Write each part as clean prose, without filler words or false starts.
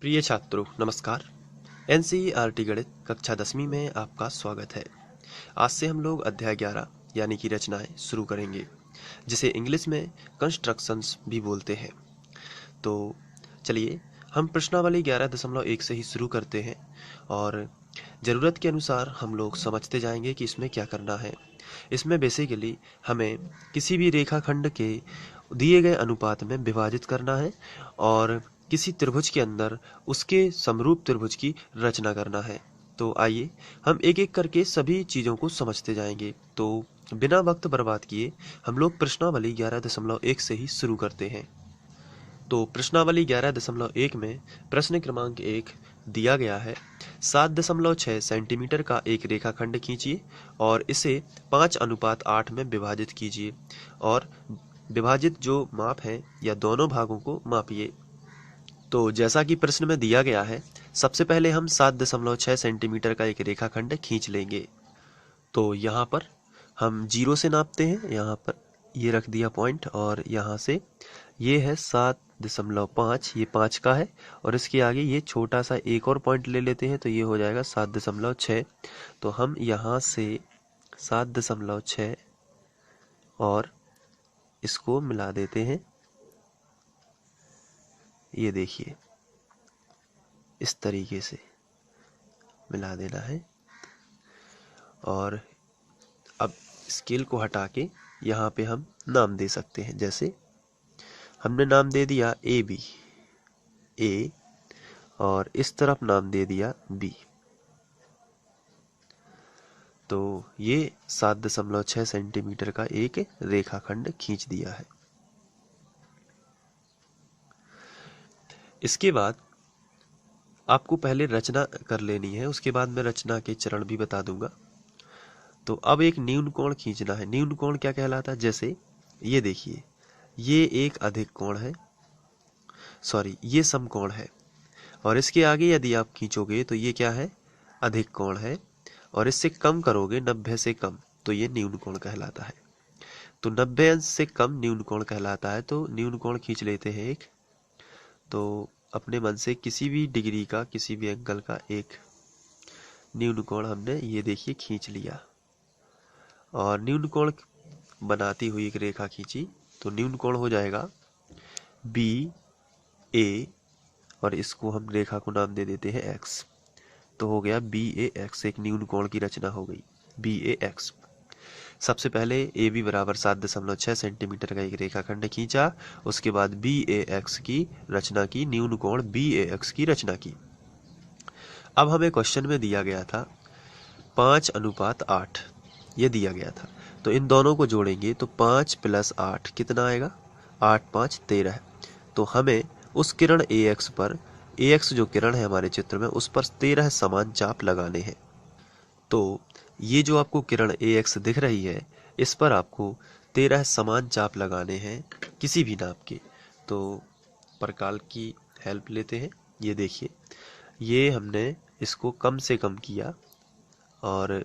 प्रिय छात्रों नमस्कार। एनसीईआरटी गणित कक्षा 10वीं में आपका स्वागत है। आज से हम लोग अध्याय 11 यानी कि रचनाएं शुरू करेंगे, जिसे इंग्लिश में कंस्ट्रक्शंस भी बोलते हैं। तो चलिए हम प्रश्नावली 11.1 से ही शुरू करते हैं और ज़रूरत के अनुसार हम लोग समझते जाएंगे कि इसमें क्या करना है। इसमें बेसिकली हमें किसी भी रेखाखंड के दिए गए अनुपात में विभाजित करना है और किसी त्रिभुज के अंदर उसके समरूप त्रिभुज की रचना करना है। तो आइए हम एक एक करके सभी चीज़ों को समझते जाएंगे। तो बिना वक्त बर्बाद किए हम लोग प्रश्नावली 11.1 से ही शुरू करते हैं। तो प्रश्नावली 11.1 में प्रश्न क्रमांक 1 दिया गया है 7.6 सेंटीमीटर का एक रेखाखंड खींचिए और इसे 5:8 में विभाजित कीजिए और विभाजित जो माप है या दोनों भागों को मापिए। तो जैसा कि प्रश्न में दिया गया है, सबसे पहले हम 7.6 सेंटीमीटर का एक रेखाखंड खींच लेंगे। तो यहाँ पर हम 0 से नापते हैं, यहाँ पर ये रख दिया पॉइंट और यहाँ से ये है 7.5, ये 5 का है और इसके आगे ये छोटा सा एक और पॉइंट ले लेते हैं तो ये हो जाएगा 7.6। तो हम यहाँ से 7.6 और इसको मिला देते हैं। ये देखिए इस तरीके से मिला देना है और अब स्केल को हटा के यहाँ पे हम नाम दे सकते हैं। जैसे हमने नाम दे दिया ए बी, ए और इस तरफ नाम दे दिया बी। तो ये 7.6 सेंटीमीटर का एक रेखाखंड खींच दिया है। इसके बाद आपको पहले रचना कर लेनी है, उसके बाद मैं रचना के चरण भी बता दूंगा। तो अब एक न्यून कोण खींचना है। न्यून कोण क्या कहलाता है? जैसे ये देखिए, ये एक अधिक कोण है, सॉरी ये समकोण है और इसके आगे यदि आप खींचोगे तो ये क्या है? अधिक कोण है और इससे कम करोगे 90 से कम तो ये न्यून कोण कहलाता है। तो 90 अंश से कम न्यून कोण कहलाता है। तो न्यून कोण खींच लेते हैं एक। तो अपने मन से किसी भी डिग्री का, किसी भी एंगल का एक न्यून कोण हमने ये देखिए खींच लिया और न्यून कोण बनाती हुई एक रेखा खींची तो न्यून कोण हो जाएगा बी ए और इसको हम रेखा को नाम दे देते हैं एक्स। तो हो गया बी ए एक्स, एक न्यून कोण की रचना हो गई बी ए एक्स। सबसे पहले ए बी बराबर 7.6 सेंटीमीटर का एक रेखाखंड खींचा, उसके बाद बी ए एक्स की रचना की, न्यून कोण बी ए एक्स की रचना की। अब हमें क्वेश्चन में दिया गया था 5:8, ये दिया गया था। तो इन दोनों को जोड़ेंगे तो 5 + 8 कितना आएगा? 8 × 5 = 13। तो हमें उस किरण ए एक्स पर, ए एक्स जो किरण है हमारे चित्र में, उस पर 13 समान चाप लगाने हैं। तो ये जो आपको किरण ए एक्स दिख रही है, इस पर आपको 13 समान चाप लगाने हैं किसी भी नाप के। तो प्रकाल की हेल्प लेते हैं। ये देखिए, ये हमने इसको कम से कम किया और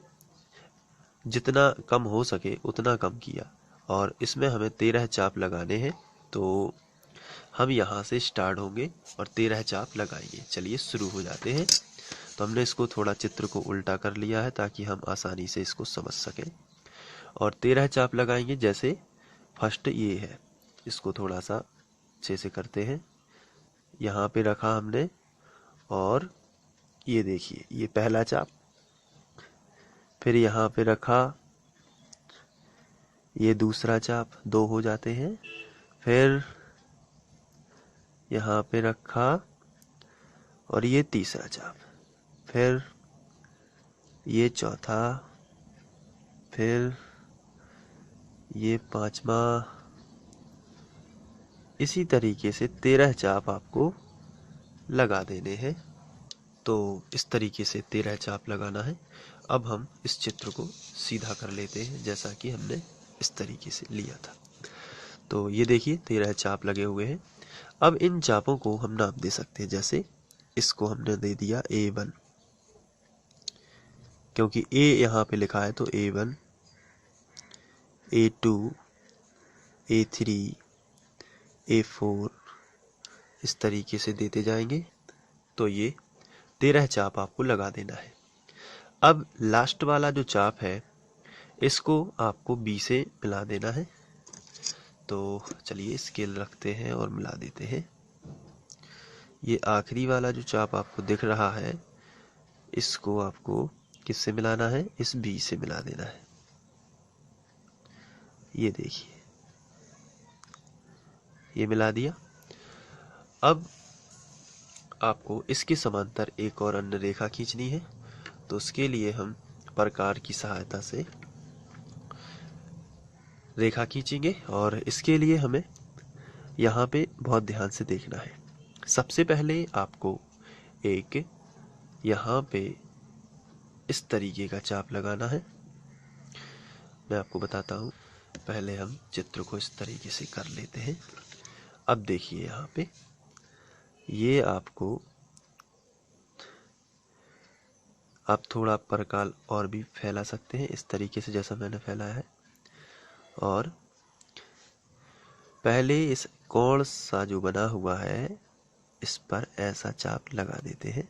जितना कम हो सके उतना कम किया और इसमें हमें 13 चाप लगाने हैं। तो हम यहाँ से स्टार्ट होंगे और 13 चाप लगाएंगे। चलिए शुरू हो जाते हैं। तो हमने इसको थोड़ा चित्र को उल्टा कर लिया है ताकि हम आसानी से इसको समझ सकें और 13 चाप लगाएंगे। जैसे फर्स्ट ये है, इसको थोड़ा सा अच्छे से करते हैं। यहाँ पे रखा हमने और ये देखिए ये पहला चाप, फिर यहाँ पे रखा, ये दूसरा चाप, 2 हो जाते हैं। फिर यहाँ पे रखा और ये तीसरा चाप, फिर ये चौथा, फिर ये पांचवा। इसी तरीके से 13 चाप आपको लगा देने हैं। तो इस तरीके से 13 चाप लगाना है। अब हम इस चित्र को सीधा कर लेते हैं जैसा कि हमने इस तरीके से लिया था। तो ये देखिए 13 चाप लगे हुए हैं। अब इन चापों को हम नाम दे सकते हैं। जैसे इसको हमने दे दिया A1, क्योंकि A यहाँ पे लिखा है तो A1, A2, A3, A4 इस तरीके से देते जाएंगे। तो ये 13 चाप आपको लगा देना है। अब लास्ट वाला जो चाप है इसको आपको बी से मिला देना है। तो चलिए स्केल रखते हैं और मिला देते हैं। ये आखिरी वाला जो चाप आपको दिख रहा है इसको आपको किससे मिलाना है? इस बी से मिला देना है। ये देखिए, ये मिला दिया। अब आपको इसके समांतर एक और अन्य रेखा खींचनी है, तो उसके लिए हम प्रकार की सहायता से रेखा खींचेंगे और इसके लिए हमें यहाँ पे बहुत ध्यान से देखना है। सबसे पहले आपको एक यहाँ पे इस तरीके का चाप लगाना है। मैं आपको बताता हूँ, पहले हम चित्र को इस तरीके से कर लेते हैं। अब देखिए यहाँ पे ये आपको, आप थोड़ा प्रकार और भी फैला सकते हैं इस तरीके से जैसा मैंने फैलाया है। और पहले इस कोण सा जो बना हुआ है इस पर ऐसा चाप लगा देते हैं।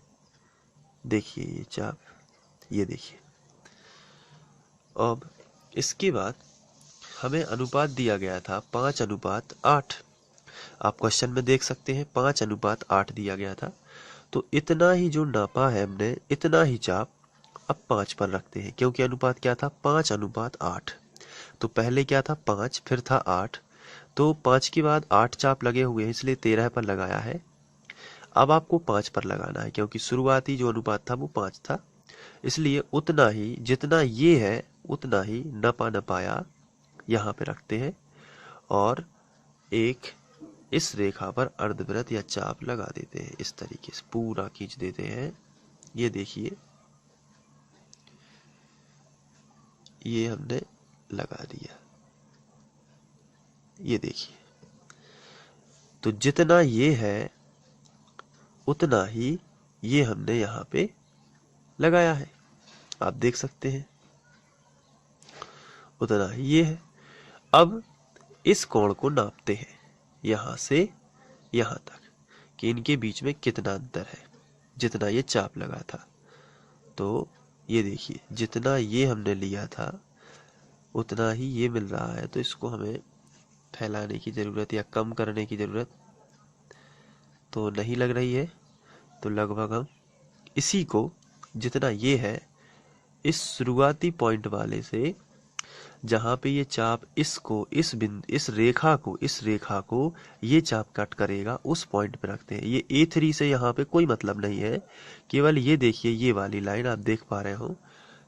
देखिए ये चाप, ये देखिए। अब इसके बाद हमें अनुपात दिया गया था 5:8। आप क्वेश्चन में देख सकते हैं 5:8 दिया गया था। तो इतना ही जो नापा है हमने, इतना ही चाप अब 5 पर रखते हैं, क्योंकि अनुपात क्या था? 5:8। तो पहले क्या था? 5, फिर था 8। तो 5 के बाद 8 चाप लगे हुए हैं, इसलिए 13 पर लगाया है। अब आपको 5 पर लगाना है, क्योंकि शुरुआती जो अनुपात था वो 5 था। इसलिए उतना ही, जितना ये है उतना ही नपा नपाया यहाँ पे रखते हैं और एक इस रेखा पर अर्धवृत्त या चाप लगा देते हैं। इस तरीके से पूरा खींच देते हैं। ये देखिए, ये हमने लगा दिया। ये देखिए, तो जितना ये है उतना ही ये हमने यहाँ पे लगाया है। आप देख सकते हैं उतना ही ये है। अब इस कोण को नापते हैं यहाँ से यहाँ तक कि इनके बीच में कितना अंतर है, जितना ये चाप लगा था। तो ये देखिए, जितना ये हमने लिया था उतना ही ये मिल रहा है। तो इसको हमें फैलाने की ज़रूरत या कम करने की ज़रूरत तो नहीं लग रही है। तो लगभग हम इसी को, जितना ये है, इस शुरुआती पॉइंट वाले से जहाँ पे ये चाप इसको, इस रेखा को ये चाप कट करेगा, उस पॉइंट पे रखते हैं। ये A3 से यहाँ पे कोई मतलब नहीं है। केवल ये देखिए, ये वाली लाइन आप देख पा रहे हो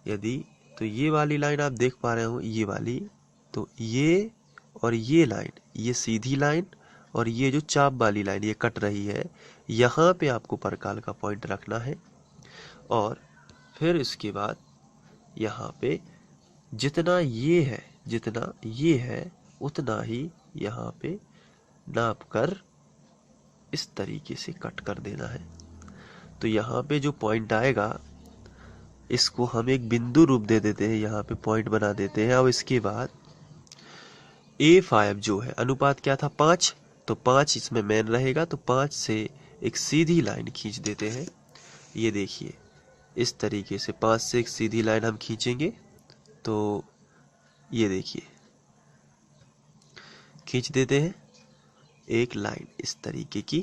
यदि, तो ये वाली लाइन आप देख पा रहे हो, ये वाली, तो ये और ये लाइन, ये सीधी लाइन और ये जो चाप वाली लाइन ये कट रही है, यहाँ पे आपको परकाल का पॉइंट रखना है। और फिर इसके बाद यहाँ पे जितना ये है उतना ही यहाँ पे नाप कर इस तरीके से कट कर देना है। तो यहाँ पे जो पॉइंट आएगा इसको हम एक बिंदु रूप दे देते हैं, यहाँ पे पॉइंट बना देते हैं। अब इसके बाद A5 जो है, अनुपात क्या था? 5, तो 5 इसमें मेन रहेगा। तो 5 से एक सीधी लाइन खींच देते हैं। ये देखिए, इस तरीके से 5 से एक सीधी लाइन हम खींचेंगे। तो ये देखिए, खींच देते हैं एक लाइन इस तरीके की।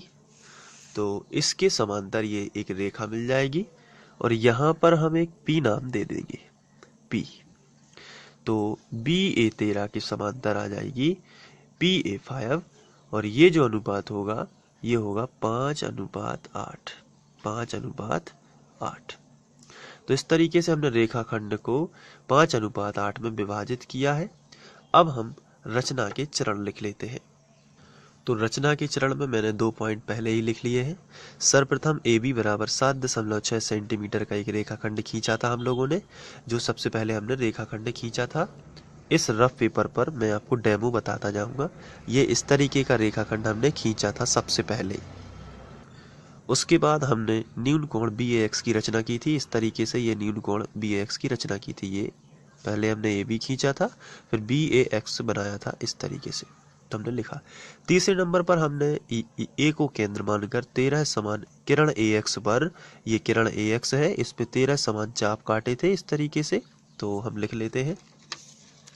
तो इसके समांतर ये एक रेखा मिल जाएगी और यहाँ पर हम एक P नाम दे देंगे, P। तो BA13 के समांतर आ जाएगी PA5 और ये जो अनुपात होगा ये होगा 5:8, 5:8। तो इस तरीके से हमने रेखाखंड को 5:8 में विभाजित किया है। अब हम रचना के चरण लिख लेते हैं। तो रचना के चरण में मैंने 2 पॉइंट पहले ही लिख लिए हैं। सर्वप्रथम AB बराबर 7.6 सेंटीमीटर का एक रेखाखंड खींचा था हम लोगों ने, जो सबसे पहले हमने रेखाखंड खींचा था। इस रफ पेपर पर मैं आपको डेमो बताता जाऊंगा। ये इस तरीके का रेखाखंड हमने खींचा था सबसे पहले। उसके बाद हमने न्यून कोण BAX की रचना की थी। इस तरीके से ये न्यून कोण BAX की रचना की थी। ये पहले हमने AB खींचा था, फिर BAX बनाया था इस तरीके से। तो हमने लिखा। तीसरे नंबर पर हमने ए को केंद्र मानकर 13 समान किरण AX पर, ये किरण AX है, इस पे 13 समान चाप काटे थे इस तरीके से। तो हम लिख लेते हैं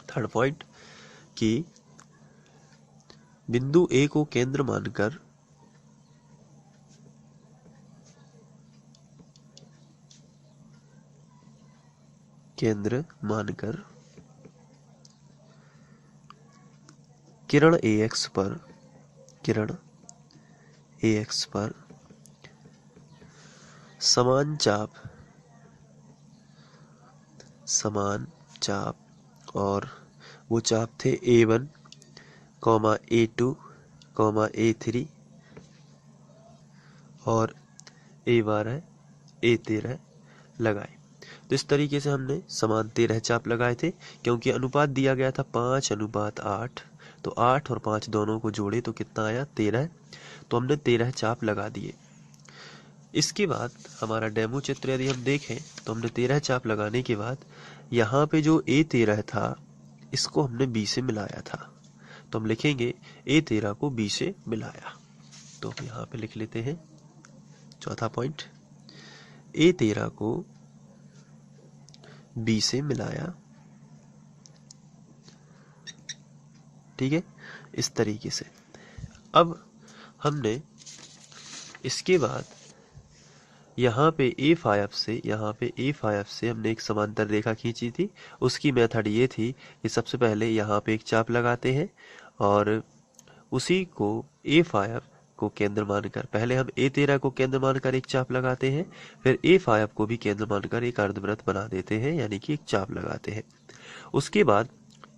थर्ड पॉइंट कि बिंदु A को केंद्र मानकर किरण AX पर समान चाप और वो चाप थे A1, A2, A3 और A12, A13 लगाए। तो इस तरीके से हमने समान 13 चाप लगाए थे। क्योंकि अनुपात दिया गया था 5:8, तो 8 और 5 दोनों को जोड़े तो कितना आया 13, तो हमने 13 चाप लगा दिए। इसके बाद हमारा डेमो चित्र यदि हम देखें तो हमने 13 चाप लगाने के बाद यहाँ पे जो A13 था इसको हमने B से मिलाया था। तो हम लिखेंगे A13 को B से मिलाया। तो हम यहाँ पे लिख लेते हैं चौथा पॉइंट, A13 को B से मिलाया। ठीक है, इस तरीके से। अब हमने इसके बाद यहाँ पे A5 से हमने एक समांतर रेखा खींची थी। उसकी मेथड ये थी कि सबसे पहले यहाँ पे एक चाप लगाते हैं और उसी को A5 को केंद्र मानकर, पहले हम A13 को केंद्र मानकर एक चाप लगाते हैं, फिर A5 को भी केंद्र मानकर एक अर्धवृत्त बना देते हैं, यानी कि एक चाप लगाते हैं। उसके बाद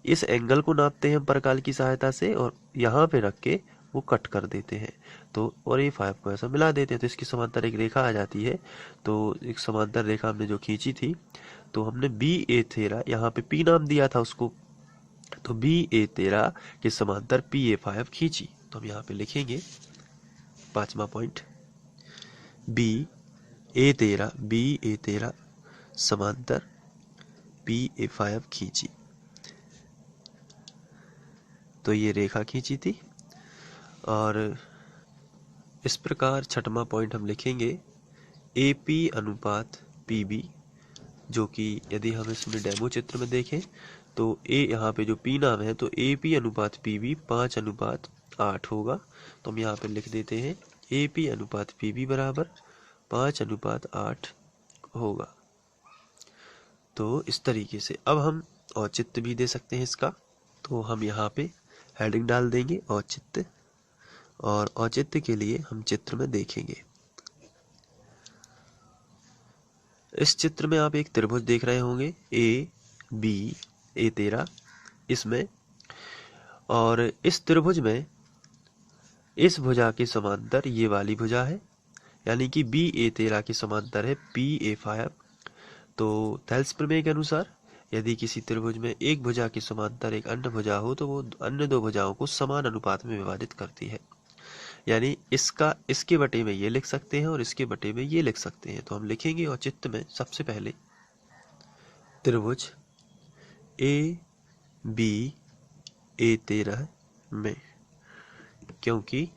इस एंगल को नापते हैं प्रकाल की सहायता से और यहाँ पे रख के वो कट कर देते हैं। तो और A5 को ऐसा मिला देते हैं, तो इसकी समांतर एक रेखा आ जाती है। तो एक समांतर रेखा हमने जो खींची थी, तो हमने BA13, यहाँ पे P नाम दिया था उसको, तो BA13 के समांतर PA5 खींची। तो हम यहाँ पे लिखेंगे पांचवा पॉइंट, BA13 समांतर PA5 खींची। तो ये रेखा खींची थी। और इस प्रकार छठवां पॉइंट हम लिखेंगे AP अनुपात PB, जो कि यदि हम इसमें डेमो चित्र में देखें तो यहाँ पे जो P नाम है, तो AP अनुपात PB 5:8 होगा। तो हम यहाँ पे लिख देते हैं AP अनुपात PB बराबर 5:8 होगा। तो इस तरीके से अब हम औचित्य भी दे सकते हैं इसका। तो हम यहाँ पे हेडिंग डाल देंगे औचित्य, और औचित्य के लिए हम चित्र में देखेंगे। इस चित्र में आप एक त्रिभुज देख रहे होंगे AB A13 इसमें, और इस त्रिभुज में इस भुजा के समांतर ये वाली भुजा है, यानी कि BA13 के समांतर है PA5। तो थेल्स प्रमेय के अनुसार यदि किसी त्रिभुज में एक भुजा के समांतर एक अन्य भुजा हो तो वो अन्य दो भुजाओं को समान अनुपात में विभाजित करती है। यानी इसके बटे में ये लिख सकते हैं और इसके बटे में ये लिख सकते हैं। तो हम लिखेंगे औचित्य में सबसे पहले त्रिभुज AB A13 में, क्योंकि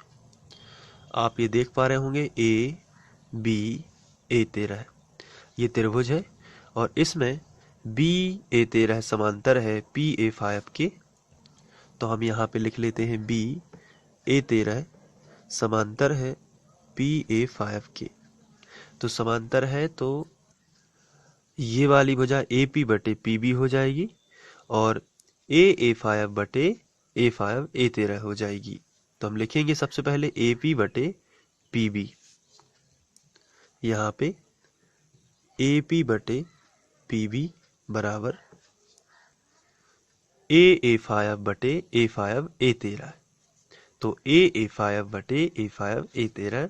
आप ये देख पा रहे होंगे AB A13 ये त्रिभुज है और इसमें BA13 समांतर है PA5 के। तो हम यहाँ पे लिख लेते हैं BA13 समांतर है PA5 के। तो समांतर है तो ये वाली भुजा AP बटे PB हो जाएगी और AA5 बटे A5 A13 हो जाएगी। तो हम लिखेंगे सबसे पहले AP बटे PB, यहाँ पे AP बटे PB बराबर AA5 बटे A5 A13। तो AA5 बटे A5 A13,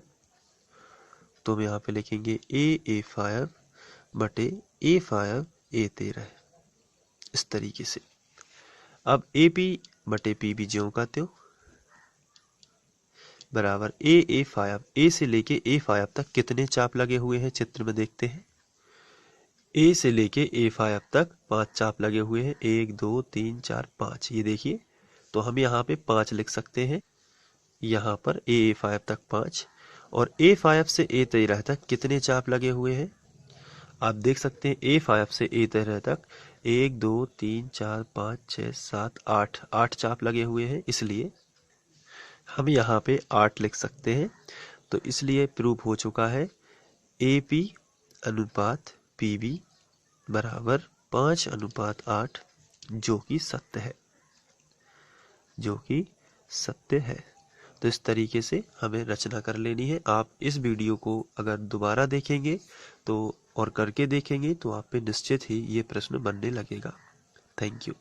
तो हम यहाँ पे लिखेंगे AA5 बटे A5 A13 इस तरीके से। अब AP बटे PB ज्यों का त्यों बराबर AA5, A से लेके A5 तक कितने चाप लगे हुए हैं चित्र में देखते हैं। A से लेके A5 तक 5 चाप लगे हुए हैं, 1 2 3 4 5, ये देखिए। तो हम यहाँ पे 5 लिख सकते हैं। यहाँ पर A5 तक 5 और A5 से A13 तक कितने चाप लगे हुए हैं? आप देख सकते हैं A5 से A13 तक 1 2 3 4 5 6 7 8 8 चाप लगे हुए हैं, इसलिए हम यहाँ पे 8 लिख सकते हैं। तो इसलिए प्रूफ हो चुका है AP अनुपात PB बराबर 5:8, जो कि सत्य है, जो कि सत्य है। तो इस तरीके से हमें रचना कर लेनी है। आप इस वीडियो को अगर दोबारा देखेंगे तो और करके देखेंगे तो आप पे निश्चित ही ये प्रश्न बनने लगेगा। Thank you.